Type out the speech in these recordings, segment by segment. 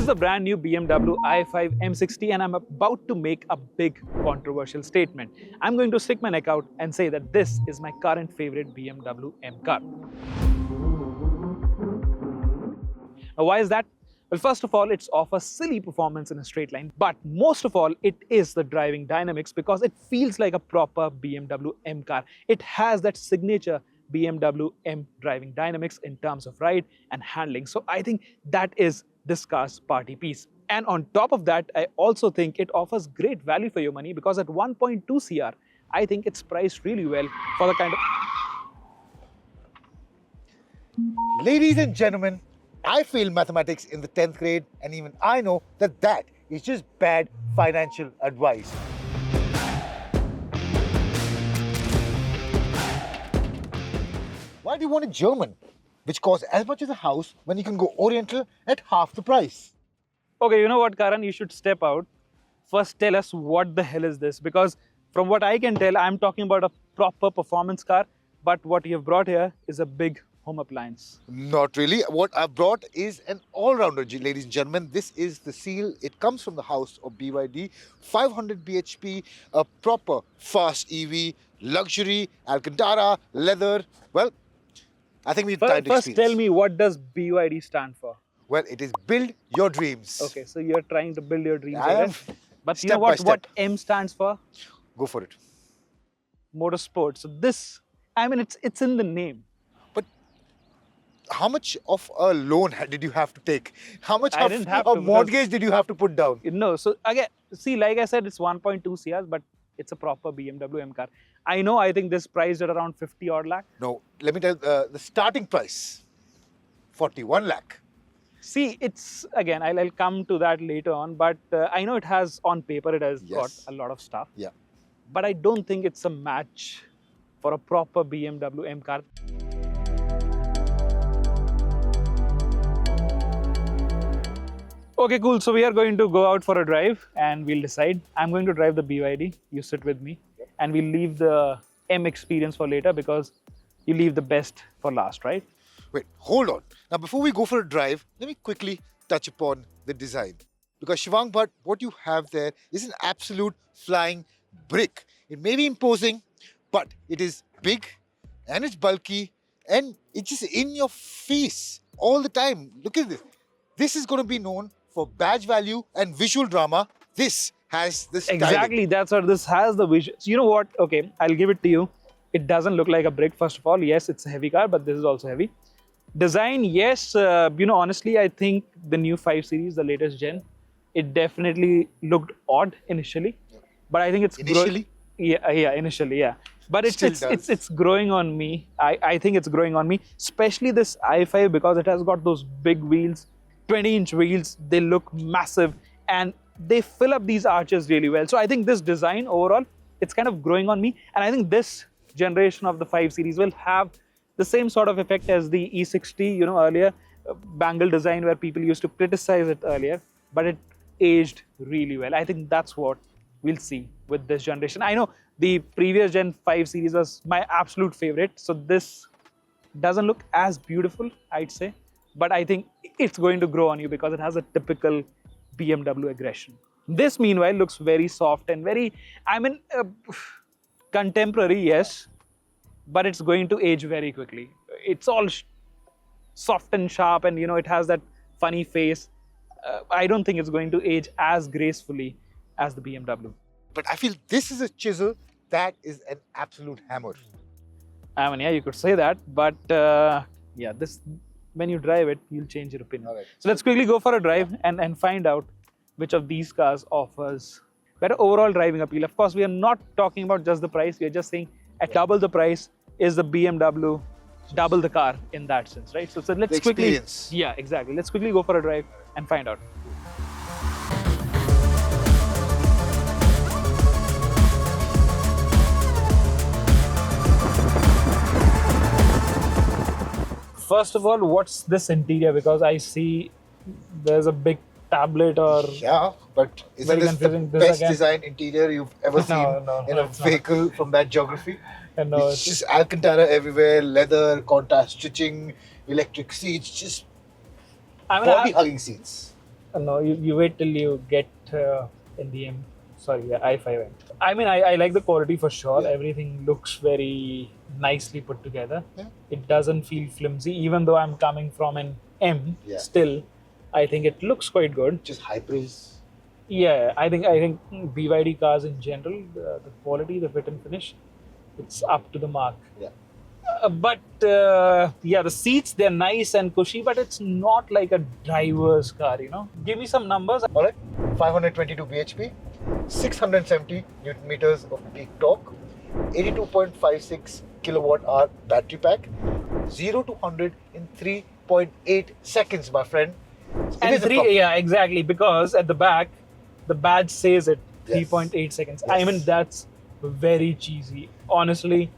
This is the brand new BMW i5 M60 and I'm about to make a big controversial statement. I'm going to stick my neck out and say that this is my current favorite BMW M car. Now, why is that? Well, first of all, it offers silly performance in a straight line, but most of all, it is the driving dynamics because it feels like a proper BMW M car. It has that signature BMW M driving dynamics in terms of ride and handling. So I think that is this car's party piece. And on top of that, I also think it offers great value for your money because at 1.2 CR, I think it's priced really well for the kind of... Ladies and gentlemen, I failed mathematics in the 10th grade and even I know that that is just bad financial advice. Why do you want a German, which costs as much as a house when you can go Oriental at half the price? Okay, you know what, Karan? You should step out. First, tell us what the hell is this? Because from what I can tell, I'm talking about a proper performance car, but what you have brought here is a big home appliance. Not really. What I brought is an all-rounder, ladies and gentlemen. This is the Seal. It comes from the house of BYD. 500 bhp, a proper fast EV, luxury, Alcantara, leather. Well, I think we've time to First, experience. tell me, what does BYD stand for? Well, it is build your dreams. Okay, so you're trying to build your dreams. I am. But you know what M stands for? Go for it. Motorsport. So this, I mean, it's in the name. But how much of a loan did you have to take? How much I of didn't have a to mortgage did you have to put down? No, so again, see, like I said, it's 1.2 CRs, but it's a proper BMW M car. I know, I think this priced at around 50 odd lakh. No, let me tell you, the starting price, 41 lakh. See, it's, again, I'll come to that later on, but I know it has, on paper, it has got a lot of stuff. Yeah. But I don't think it's a match for a proper BMW M car. Okay, cool. So we are going to go out for a drive and we'll decide. I'm going to drive the BYD. You sit with me. And we'll leave the M experience for later because you leave the best for last, right? Wait, hold on. Now, before we go for a drive, let me quickly touch upon the design. Because Shivank, Bhatt, what you have there is an absolute flying brick. It may be imposing, but it is big and it's bulky and it's just in your face all the time. Look at this. This is going to be known for badge value and visual drama. This has this Exactly, that's what this has, the vision. So you know what? Okay, I'll give it to you. It doesn't look like a brick, first of all. Yes, it's a heavy car, but this is also heavy. Design, yes, you know, honestly, I think the new 5 Series, the latest gen, it definitely looked odd initially. But I think it's initially? Initially, yeah. But it's growing on me. I think it's growing on me, especially this i5 because it has got those big wheels, 20-inch wheels. They look massive and they fill up these arches really well. So I think this design overall, it's kind of growing on me. And I think this generation of the 5 Series will have the same sort of effect as the E60, you know, earlier, bangle design where people used to criticize it earlier, but it aged really well. I think that's what we'll see with this generation. I know the previous Gen 5 Series was my absolute favorite. So this doesn't look as beautiful, I'd say, but I think it's going to grow on you because it has a typical BMW aggression. This, meanwhile, looks very soft and very, I mean, contemporary, yes, but it's going to age very quickly. It's all soft and sharp and, you know, it has that funny face. I don't think it's going to age as gracefully as the BMW. But I feel this is a chisel that is an absolute hammer. I mean, yeah, you could say that, but yeah, this, when you drive it, you'll change your opinion. Right. So let's quickly go for a drive and find out which of these cars offers better overall driving appeal. Of course, we are not talking about just the price. We are just saying at double the price is the BMW, double the car in that sense, right? So let's quickly, yeah, exactly. Let's quickly go for a drive and find out. First of all, what's this interior? Because I see there's a big tablet or... Yeah, but isn't this the best design interior you've ever seen in a vehicle from that geography? No, it's just Alcantara everywhere, leather, contrast stitching, electric seats, just body-hugging seats. No, you wait till you get in the M. Sorry, yeah, i5. I mean, I like the quality for sure. Yeah. Everything looks very nicely put together. Yeah. It doesn't feel flimsy, even though I'm coming from an M. Yeah. Still, I think it looks quite good. Just high praise. Yeah, I think BYD cars in general, the quality, the fit and finish, it's up to the mark. Yeah. But yeah, the seats, they're nice and cushy, but it's not like a driver's car, you know. Give me some numbers. All right, 522 bhp, 670 newton meters of peak torque, 82.56 kilowatt hour battery pack, 0 to 100 in 3.8 seconds, my friend. And yeah, exactly, because at the back, the badge says it, Yes. 3.8 seconds. Yes. I mean, that's very cheesy. Honestly,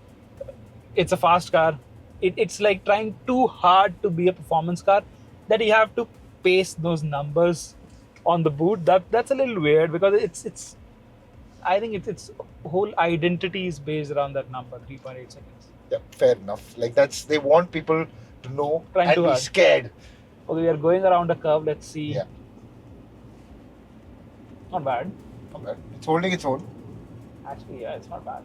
it's a fast car. It's like trying too hard to be a performance car that you have to paste those numbers on the boot. That's a little weird because it's I think its whole identity is based around that number, 3.8 seconds. Yeah, fair enough. Like they want people to know Trying and too be hard. scared. Okay, we are going around a curve. Let's see. Yeah. Not bad. Okay. It's holding its own. Actually, yeah, it's not bad.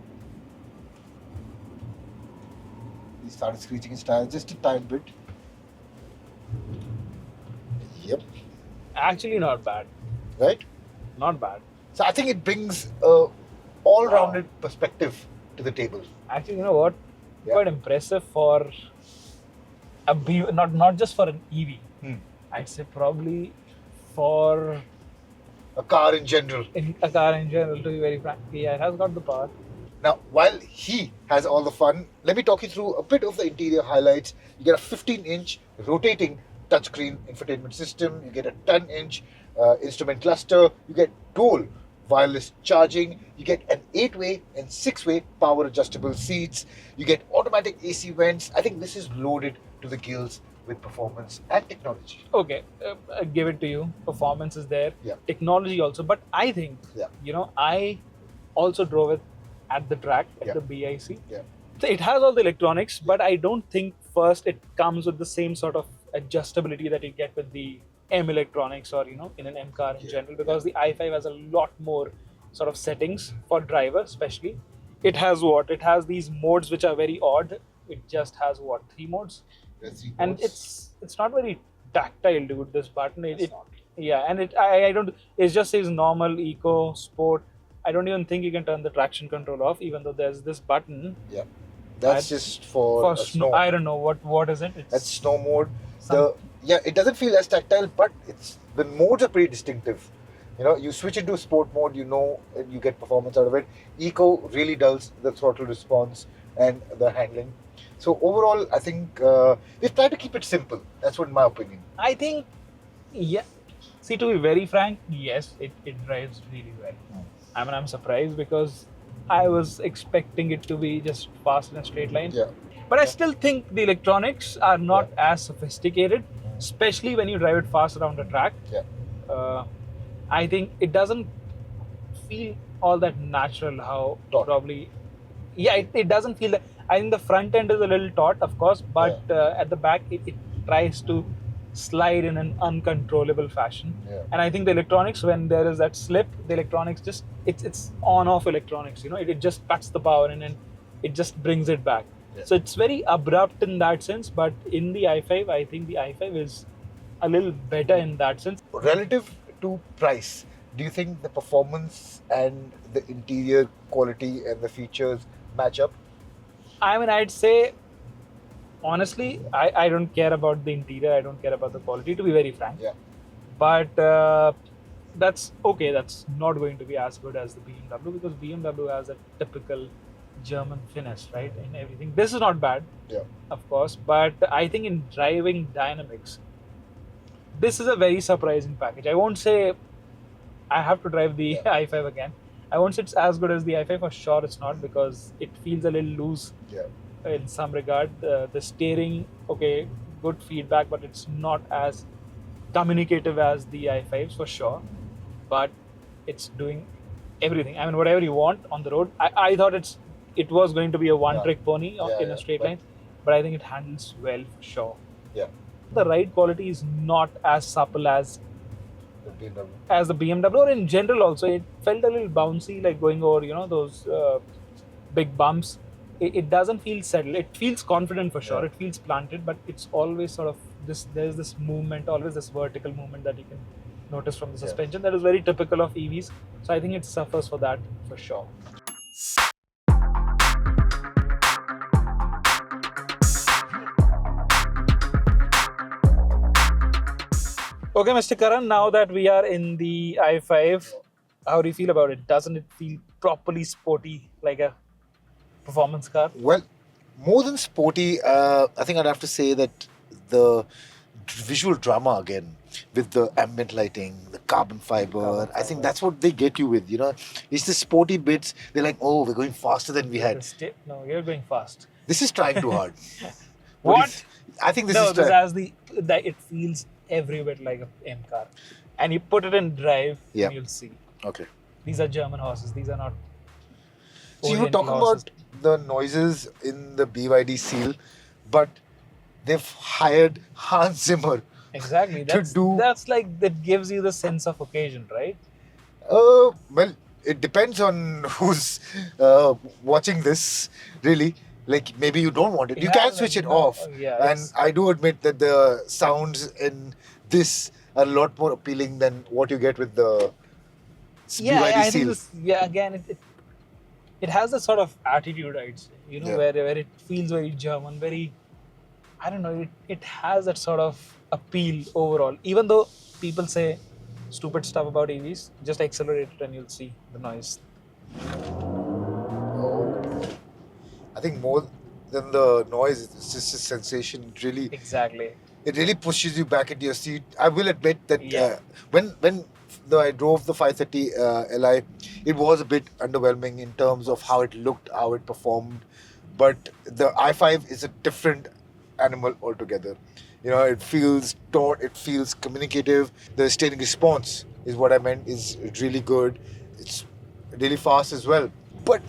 He started screeching his tires just a tiny bit. Yep. Actually, not bad. Right? Not bad. So I think it brings a all-rounded perspective to the table. Actually, you know what? Yeah. Quite impressive for a not just for an EV. I'd say probably for A car in general. a car in general. To be very frank, yeah, it has got the power. Now, while he has all the fun, let me talk you through a bit of the interior highlights. You get a 15-inch rotating touchscreen infotainment system. You get a 10-inch instrument cluster. You get dual wireless charging. You get an 8-way and 6-way power adjustable seats. You get automatic AC vents. I think this is loaded to the gills with performance and technology. Okay, I give it to you. Performance is there. Yeah. Technology also, but I think I also drove it at the track at the BIC. Yeah. So it has all the electronics, but I don't think first it comes with the same sort of adjustability that you get with the M electronics or in an M car in general, because the i5 has a lot more sort of settings for driver especially. It has these modes which are very odd. It just has 3 modes, and it's not very tactile, dude. This button, I don't. It just says normal, eco, sport. I don't even think you can turn the traction control off, even though there's this button. Yeah, that's just for snow. I don't know what is it. That's snow mode. It doesn't feel as tactile, but the modes are pretty distinctive. You switch into sport mode, you get performance out of it. Eco really dulls the throttle response and the handling. So overall, I think they've tried to keep it simple. That's what my opinion. I think, yeah. See, to be very frank, yes, it drives really well. I mean, I'm surprised because I was expecting it to be just fast in a straight line. Yeah. But I still think the electronics are not as sophisticated, especially when you drive it fast around a track. Yeah. I think it doesn't feel all that natural how probably... Yeah, it doesn't feel that... I think the front end is a little taut, of course, but at the back, it tries to slide in an uncontrollable fashion. Yeah. And I think the electronics, when there is that slip, the electronics just... It's on-off electronics, it just cuts the power in and it just brings it back. Yeah. So it's very abrupt in that sense, but in the i5, I think the i5 is a little better in that sense. Relative to price, do you think the performance and the interior quality and the features match up? I mean, I'd say, honestly, I don't care about the interior, I don't care about the quality, to be very frank. Yeah. But that's okay, that's not going to be as good as the BMW, because BMW has a typical German finesse, right, in everything. This is not bad, of course, but I think in driving dynamics, this is a very surprising package. I won't say I have to drive the i5 again. I won't say it's as good as the i5, for sure it's not, because it feels a little loose in some regard. The steering, okay, good feedback, but it's not as communicative as the i5s for sure. But it's doing everything. I mean, whatever you want on the road. I thought it was going to be a one-trick pony in a straight line, but I think it handles well for sure. Yeah. The ride quality is not as supple as the BMW. as the BMW, or in general also, it felt a little bouncy, like going over, those big bumps. It doesn't feel settled. It feels confident for sure. Yeah. It feels planted, but it's always sort of this. There's this movement, always this vertical movement that you can notice from the suspension that is very typical of EVs. So I think it suffers for that for sure. Okay, Mr. Karan, now that we are in the i5, how do you feel about it? Doesn't it feel properly sporty, like a performance car? Well, more than sporty, I think I'd have to say that the visual drama again, with the ambient lighting, the carbon fiber, I think that's what they get you with, It's the sporty bits. They're like, oh, we're going faster than we had. No, you're going fast. This is trying too hard. What? I think this No, is this has that it feels every bit like a M car. And you put it in drive, and you'll see. Okay. These are German horses. These are not. So you were talking about the noises in the BYD Seal, but they've hired Hans Zimmer. Exactly. That's like, that gives you the sense of occasion, right? Well, it depends on who's watching this, really. Like, maybe you don't want it. You can switch it off. And I do admit that the sounds in this are a lot more appealing than what you get with the BYD Seal. Again, it has a sort of attitude, I'd say, where it feels very German, very, I don't know, it has that sort of appeal overall. Even though people say stupid stuff about EVs, just accelerate it and you'll see the noise. I think more than the noise, it's just a sensation. It really pushes you back into your seat. I will admit that when I drove the 530 Li, it was a bit underwhelming in terms of how it looked, how it performed. But the i5 is a different animal altogether. It feels taut, it feels communicative. The steering response is what I meant, is really good. It's really fast as well. But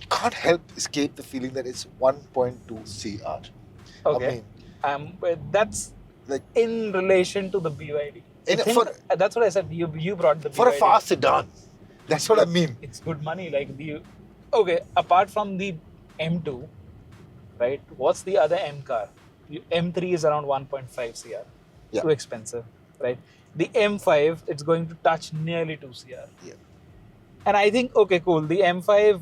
can't help escape the feeling that it's 1.2 CR. Okay. That's like in relation to the BYD. That's what I said. You brought the BYD. For a fast sedan. That's what I mean. It's good money. Okay, apart from the M2, right? What's the other M car? M3 is around 1.5 CR. Yeah. Too expensive, right? The M5, it's going to touch nearly 2 CR. Yeah. And I think, okay, cool. The M5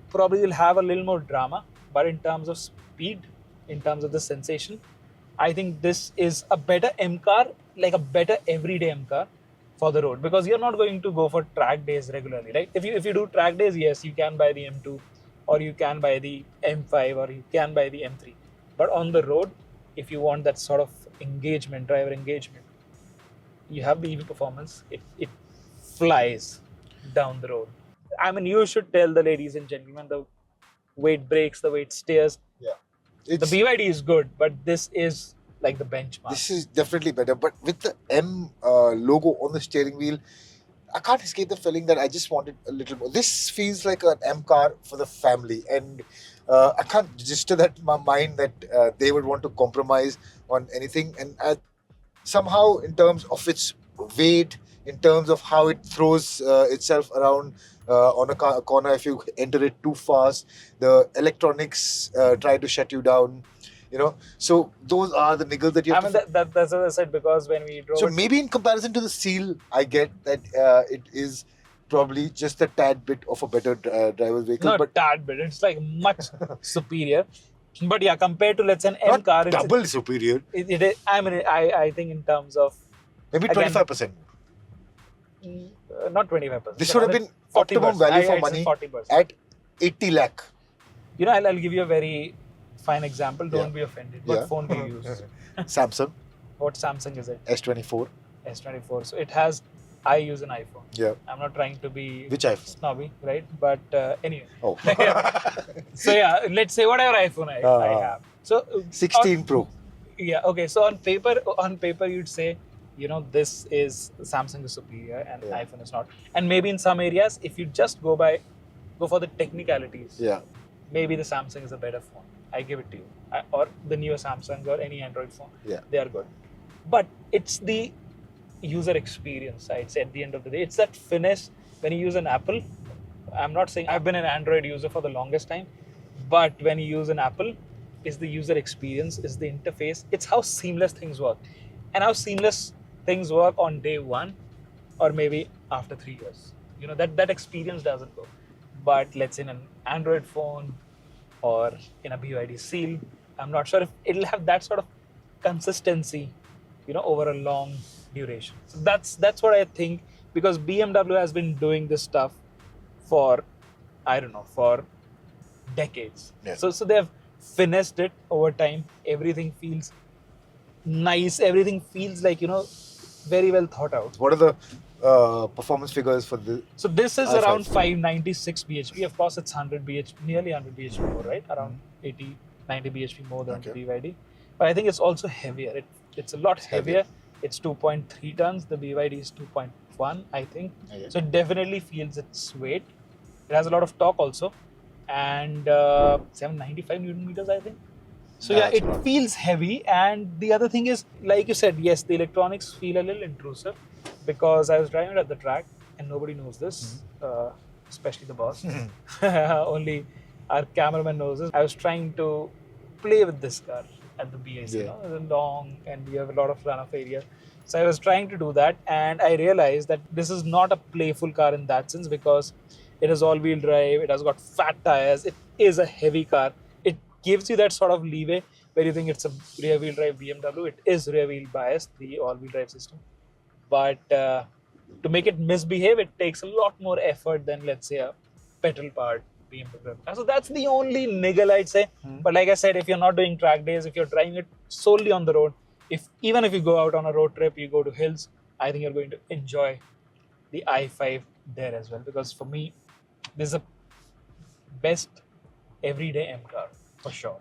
probably will have a little more drama, but in terms of speed, in terms of the sensation, I think this is a better M car, like a better everyday M car for the road, because you're not going to go for track days regularly, right? If you do track days, yes, you can buy the M2 or you can buy the M5 or you can buy the M3. But on the road, if you want that sort of engagement, driver engagement, you have the EV performance. It flies down the road. I mean, you should tell the ladies and gentlemen the way it brakes, the way it steers. Yeah. The BYD is good, but this is like the benchmark. This is definitely better. But with the M logo on the steering wheel, I can't escape the feeling that I just wanted a little more. This feels like an M car for the family. And I can't register that in my mind that they would want to compromise on anything. And somehow, in terms of its weight, in terms of how it throws itself around on a corner if you enter it too fast, the electronics try to shut you down, So those are the niggles that you have that's what I said, because when we drove... So maybe in comparison to the Seal, I get that it is probably just a tad bit of a better driver's vehicle. Not a tad bit. It's like much superior. But yeah, compared to, let's say, an M car... double superior. I think in terms of... Maybe 25%. Not 25%. This would have been optimum value for money at 80 lakh. I'll give you a very fine example. Don't be offended. What phone do you use? Samsung. What Samsung is it? S24. S24. So it has... I use an iPhone. Yeah. I'm not trying to be... Which iPhone? Snobby, right? But anyway. Oh. So yeah, let's say whatever iPhone I have. So 16 Pro. Yeah. Okay. So on paper, you'd say, this is Samsung is superior and iPhone is not. And maybe in some areas, if you just go for the technicalities, maybe the Samsung is a better phone. I give it to you. Or the newer Samsung or any Android phone. Yeah. They are good. But it's the user experience, I'd say, at the end of the day. It's that finesse when you use an Apple. I'm not saying I've been an Android user for the longest time, but when you use an Apple, is the user experience, is the interface, it's how seamless things work. And how seamless things work on day one or maybe after 3 years. You know, that experience doesn't go. But let's say in an Android phone or in a BYD Seal, I'm not sure if it'll have that sort of consistency, you know, over a long duration. So that's what I think, because BMW has been doing this stuff for, I don't know, for decades. Yeah. So they've finessed it over time. Everything feels nice. Everything feels like, you know, very well thought out. What are the performance figures for the? So this is i5? around 596 bhp. Of course, it's 100 bhp, nearly 100 bhp more, right? Around 80, 90 bhp more than the BYD. But I think it's also heavier. It's a lot heavier. It's 2.3 tons. The BYD is 2.1, I think. Okay. So it definitely feels its weight. It has a lot of torque also, and 795 Newton meters, I think. So yeah, it feels heavy. And the other thing is, like you said, yes, the electronics feel a little intrusive, because I was driving it at the track, and nobody knows this, especially the boss. Only our cameraman knows this. I was trying to play with this car at the BAC. You know, it's long and you have a lot of runoff area. So I was trying to do that, and I realized that this is not a playful car in that sense, because it is all-wheel drive. It has got fat tires. It is a heavy car. It gives you that sort of leeway where you think it's a rear-wheel drive BMW. It is rear-wheel biased, the all-wheel drive system. But to make it misbehave, it takes a lot more effort than, let's say, a petrol-powered BMW. So that's the only niggle, I'd say. But like I said, if you're not doing track days, if you're driving it solely on the road, even if you go out on a road trip, you go to hills, I think you're going to enjoy the i5 there as well. Because for me, this is a best everyday M car for sure.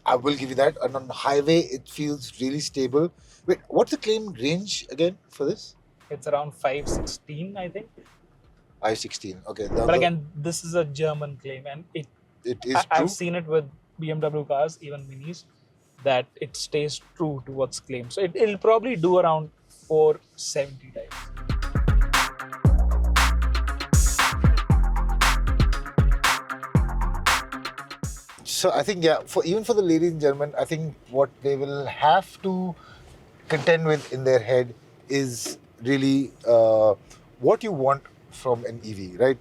I will give you that. And on the highway, it feels really stable. Wait, what's the claim range again for this? It's around 516, I think. I-16. Okay. But again, this is a German claim, and it is true. I've seen it with BMW cars, even minis, that it stays true to what's claimed. So it'll probably do around 470 times. So I think, even for the ladies and gentlemen, I think what they will have to contend with in their head is really what you want from an EV, right?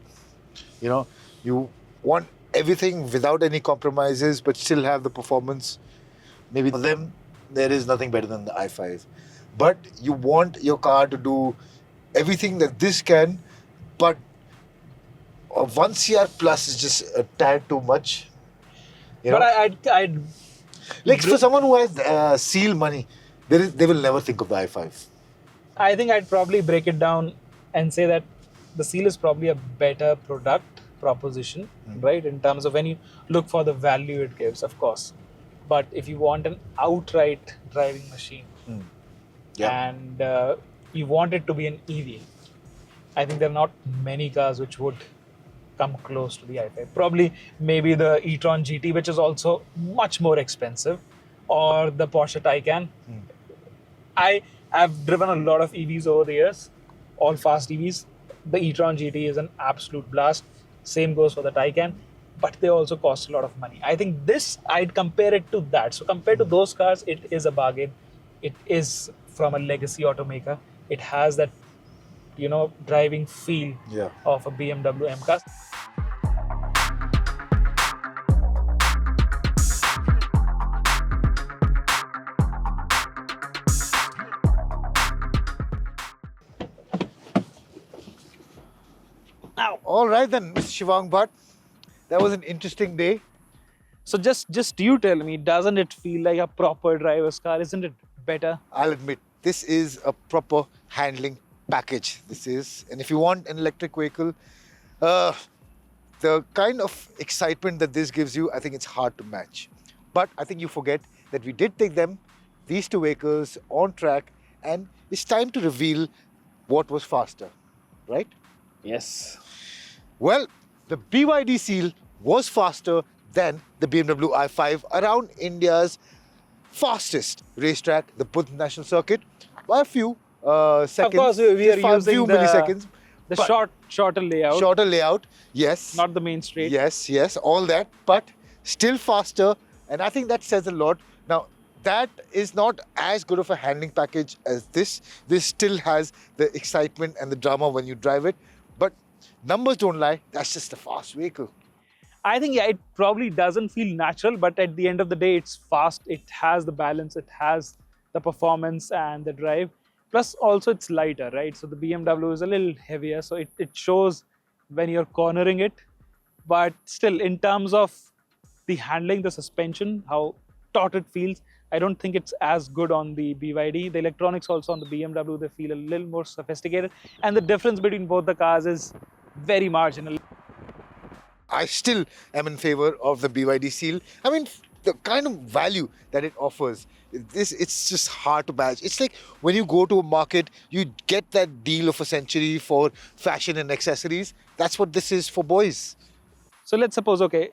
You know, you want everything without any compromises, but still have the performance. Maybe for them, there is nothing better than the i5. But you want your car to do everything that this can, but 1 CR plus is just a tad too much. You know? But I'd like for someone who has Seal money, they will never think of the i5. I think I'd probably break it down and say that the Seal is probably a better product proposition, right? In terms of when you look for the value it gives, of course. But if you want an outright driving machine and you want it to be an EV, I think there are not many cars which would come close to the i5. Probably maybe the e-tron GT, which is also much more expensive, or the Porsche Taycan. I've driven a lot of EVs over the years, all fast EVs. The e-tron GT is an absolute blast. Same goes for the Taycan, but they also cost a lot of money. I think this, I'd compare it to that. So compared to those cars, it is a bargain. It is from a legacy automaker. It has that, you know, driving feel of a BMW M car. All right then, Mr. Shivank Bhatt. That was an interesting day. So just you tell me, doesn't it feel like a proper driver's car? Isn't it better? I'll admit, this is a proper handling package. This is, and if you want an electric vehicle, the kind of excitement that this gives you, I think it's hard to match. But I think you forget that we did take these two vehicles on track, and it's time to reveal what was faster, right? Yes. Well, the BYD Seal was faster than the BMW i5 around India's fastest racetrack, the Buddh National Circuit, by a few seconds. Of course, we are Just few using milliseconds. the But shorter layout, shorter layout, yes. not the main straight. Yes, yes, all that, but still faster. And I think that says a lot. Now, that is not as good of a handling package as this. This still has the excitement and the drama when you drive it. But numbers don't lie. That's just a fast vehicle. I think, yeah, it probably doesn't feel natural, but at the end of the day, it's fast. It has the balance, it has the performance and the drive. Plus, also it's lighter, right? So the BMW is a little heavier, so it shows when you're cornering it. But still, in terms of the handling, the suspension, how taut it feels, I don't think it's as good on the BYD. The electronics also on the BMW, they feel a little more sophisticated. And the difference between both the cars is very marginal. I still am in favor of the BYD Seal. I mean, the kind of value that it offers, it's just hard to match. It's like when you go to a market, you get that deal of a century for fashion and accessories. That's what this is for boys. So let's suppose, okay,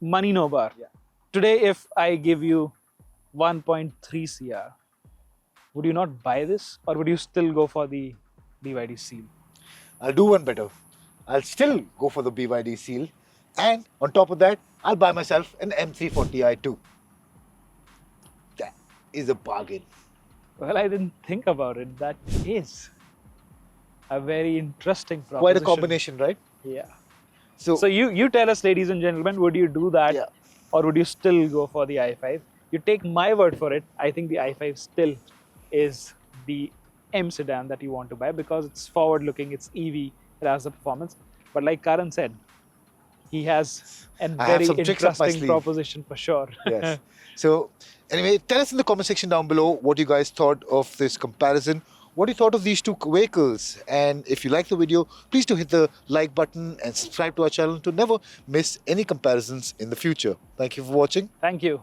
money no bar. Yeah. Today, if I give you 1.3 CR, would you not buy this, or would you still go for the BYD Seal? I'll do one better. I'll still go for the BYD Seal. And on top of that, I'll buy myself an M340i too. That is a bargain. Well, I didn't think about it. That is a very interesting proposition. Quite a combination, right? Yeah. So, So you tell us, ladies and gentlemen, would you do that, Yeah. or would you still go for the i5? You take my word for it. I think the i5 still is the M sedan that you want to buy because it's forward-looking, it's EV, it has the performance. But like Karan said, he has a I have very some tricks up my interesting sleeve. proposition for sure. yes. So, anyway, tell us in the comment section down below what you guys thought of this comparison. What you thought of these two vehicles. And if you like the video, please do hit the like button and subscribe to our channel to never miss any comparisons in the future. Thank you for watching. Thank you.